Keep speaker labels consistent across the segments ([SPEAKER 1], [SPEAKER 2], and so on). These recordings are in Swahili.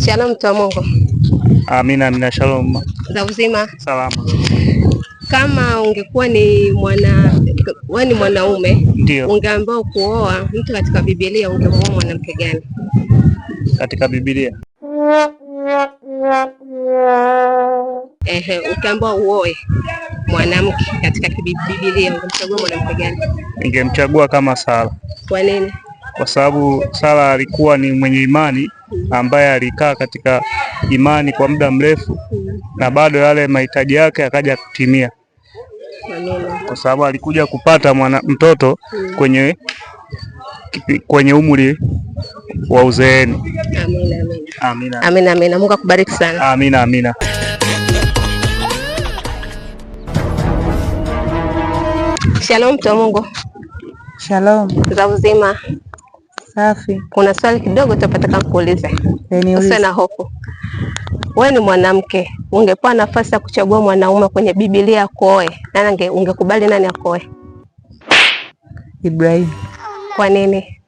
[SPEAKER 1] Shalom mtu wa Mungu.
[SPEAKER 2] Amina, amina. Shalom.
[SPEAKER 1] Za uzima?
[SPEAKER 2] Salama.
[SPEAKER 1] Kama ungekuwa wewe ni mwanaume, ungeambiwa kuoa mtu katika Biblia, ungemuoa mwanamke gani?
[SPEAKER 2] Katika Biblia?
[SPEAKER 1] Ukiambiwa uoe mwanamke katika Biblia, ungemchagua mwanamke gani?
[SPEAKER 2] Ningemchagua kama Sara.
[SPEAKER 1] Kwa nini?
[SPEAKER 2] Kwa sababu Sara alikuwa ni mwenye imani ambaye alikaa katika imani kwa muda mrefu na bado yale mahitaji yake akaja kutimia. Kwa sababu alikuja kupata mtoto kwenye umri wa uzeeni.
[SPEAKER 1] Amina. Amina, amina. Mungu akubariki sana.
[SPEAKER 2] Amina, amina.
[SPEAKER 1] Shalom mtu wa Mungu.
[SPEAKER 3] Shalom.
[SPEAKER 1] Za uzima?
[SPEAKER 3] Safi.
[SPEAKER 1] Kuna swali kidogo tutapata kuuliza. Usiwe na hofu. Wewe ni mwanamke, ungepewa nafasi ya kuchagua mwanaume kwenye Biblia kuoe, nani ungekubali nani akoe?
[SPEAKER 3] Ibrahim.
[SPEAKER 1] Kwa nini?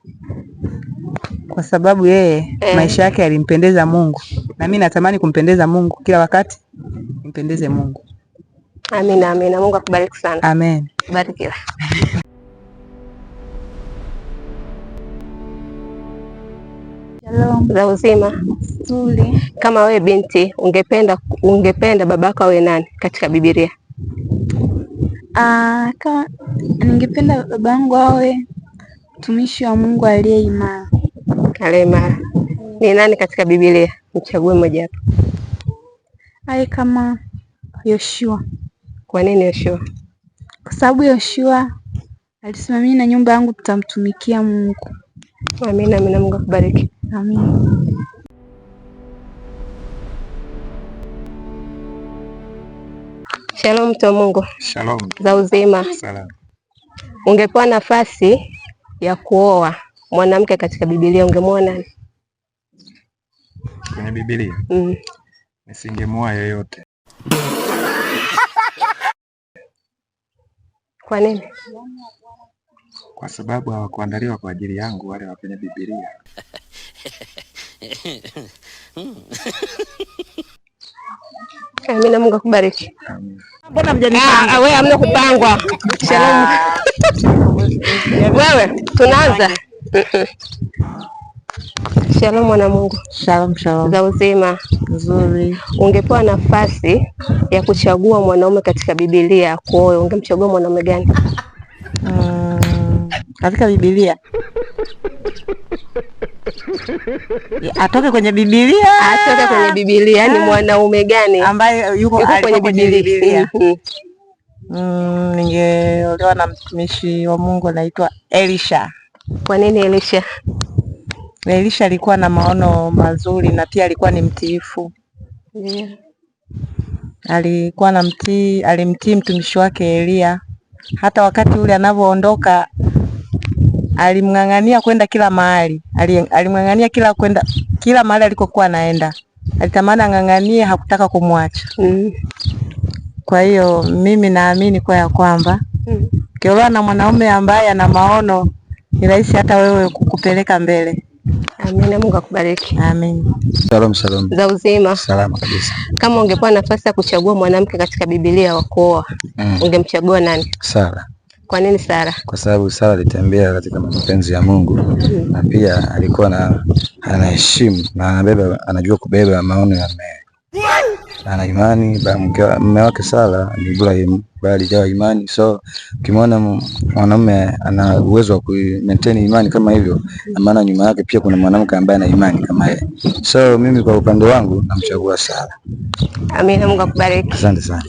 [SPEAKER 3] Kwa sababu yeye maisha yake yalimpendeza Mungu, na mimi natamani kumpendeza Mungu kila wakati, nimpendeze Mungu.
[SPEAKER 1] Amina, amina. Mungu akubariki sana.
[SPEAKER 3] Amen.
[SPEAKER 1] Barikiwa.
[SPEAKER 3] Shalom.
[SPEAKER 1] Za uzima?
[SPEAKER 3] Nzuri.
[SPEAKER 1] Kama wewe binti, ungependa babako awe nani katika Biblia?
[SPEAKER 3] Kama ningependa babangu awe mtumishi wa Mungu aliye imara.
[SPEAKER 1] Aliye imara. Ni nani katika Biblia? Mchague mmoja hapo.
[SPEAKER 3] Awe kama Yoshua.
[SPEAKER 1] Kwa nini Yoshua?
[SPEAKER 3] Kwa sababu Yoshua alisema mimi na nyumba yangu tutamtumikia Mungu.
[SPEAKER 1] Amina, amina. Mungu akubariki.
[SPEAKER 3] Amina.
[SPEAKER 1] Shalom mtu wa Mungu.
[SPEAKER 2] Shalom.
[SPEAKER 1] Za uzima?
[SPEAKER 2] Salama.
[SPEAKER 1] Ungepewa nafasi ya kuoa mwanamke katika Biblia, ungemuoa nani?
[SPEAKER 2] Kwenye Biblia? Nisingemuoa yoyote.
[SPEAKER 1] Kwa nini?
[SPEAKER 2] Kwa sababu hawakuandaliwa kwa ajili yangu wale wa kwenye Biblia.
[SPEAKER 1] Amina, Mungu akubariki.
[SPEAKER 2] Amina.
[SPEAKER 1] Mbona mjanipanga? Wewe hamna kupangwa. Shalom. Wewe tunaanza. Shalom mwana Mungu.
[SPEAKER 3] Shalom, shalom.
[SPEAKER 1] Za uzima?
[SPEAKER 3] Nzuri.
[SPEAKER 1] Ungepewa nafasi ya kuchagua mwanaume katika Biblia kuoa, ungemchagua mwanaume gani?
[SPEAKER 3] Katika Biblia atoke kwenye Biblia.
[SPEAKER 1] Atoke kwenye Biblia. Ni mwanaume gani
[SPEAKER 3] ambaye yuko kwenye Biblia? Ningeolewa na mtumishi wa Mungu anaitwa Elisha.
[SPEAKER 1] Kwa nini Elisha?
[SPEAKER 3] Elisha alikuwa na maono mazuri na pia alikuwa ni mtiifu. Alimtii mtumishi wake Elia. Hata wakati ule anavyoondoka alimng'ang'ania kwenda kila mahali. Alimng'ang'ania kila mahali alikokuwa anaenda. Alitamani ang'ang'anie, hakutaka kumwacha. Kwa hiyo mimi naamini ya kwamba ukiolewa na mwanaume ambaye ana maono, ni rahisi hata wewe kukupeleka mbele.
[SPEAKER 1] Amina, Mungu akubariki.
[SPEAKER 3] Amen.
[SPEAKER 2] Shalom, shalom.
[SPEAKER 1] Za uzima?
[SPEAKER 2] Salama kabisa.
[SPEAKER 1] Kama ungepewa nafasi ya kuchagua mwanamke katika Biblia wa kuoa, ungemchagua nani?
[SPEAKER 2] Sara.
[SPEAKER 1] Kwa nini Sara?
[SPEAKER 2] Kwa sababu Sara alitembea katika mapenzi ya Mungu na pia alikuwa anaheshimu na anajua kubeba maono ya mume. Ana imani, mume wake Sara ni Ibrahim, bali alijawa imani. So ukimwona mwanamume ana uwezo wa ku-maintain imani kama hivyo, na maana nyuma yake pia kuna mwanamke ambaye ana imani kama yeye. So mimi kwa upande wangu namchagua Sara.
[SPEAKER 1] Amina, Mungu akubariki.
[SPEAKER 2] Asante sana.